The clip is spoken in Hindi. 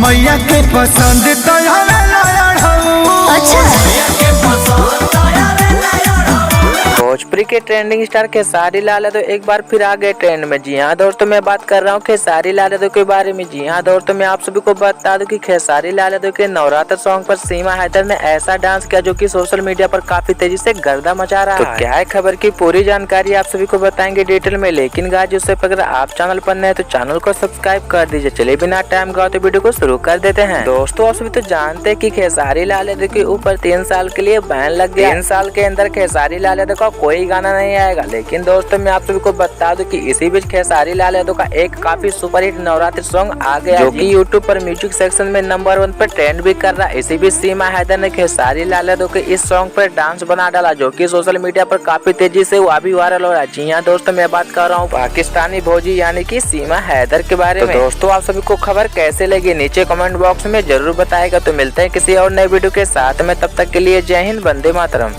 मैया के पसंद तो भोजपुरी के ट्रेंडिंग स्टार खेसारी लाल यादव एक बार फिर आ गए ट्रेंड में। जी हाँ दोस्तों, मैं बात कर रहा हूँ खेसारी लाल यादव के बारे में। जी हाँ दोस्तों, मैं आप सभी को बता दूं कि खेसारी लाल यादव के नवरात्र सॉन्ग पर सीमा हैदर ने ऐसा डांस किया जो कि सोशल मीडिया पर काफी तेजी से गर्दा मचा रहा है। तो क्या है खबर की पूरी जानकारी आप सभी को बताएंगे डिटेल में, लेकिन गाइस उससे अगर आप चैनल पर नए तो चैनल को सब्सक्राइब कर दीजिए। चलिए बिना टाइम गवा तो वीडियो को शुरू कर देते हैं। दोस्तों आप सभी तो जानते हैं कि खेसारी लाल यादव के ऊपर 3 साल के लिए बैन लग गया। 3 साल के अंदर खेसारी लाल यादव का कोई गाना नहीं आएगा। लेकिन दोस्तों मैं आप सभी को बता दूं कि इसी बीच खेसारी लाल यादव का एक काफी सुपरहिट नवरात्रि सॉन्ग आ गया जो कि यूट्यूब पर म्यूजिक सेक्शन में नंबर 1 पर ट्रेंड भी कर रहा है। इसी बीच सीमा हैदर ने खेसारी लाल यादव के इस सॉन्ग पर डांस बना डाला जो कि सोशल मीडिया पर काफी तेजी से वो भी वायरल हो रहा है। जी हाँ दोस्तों, मैं बात कर रहा हूँ पाकिस्तानी भौजी यानी कि सीमा हैदर के बारे में। दोस्तों आप सभी को खबर कैसे लगी नीचे कमेंट बॉक्स में जरूर बताएगा। तो मिलते हैं किसी और नए वीडियो के साथ में, तब तक के लिए जय हिंद, वंदे मातरम।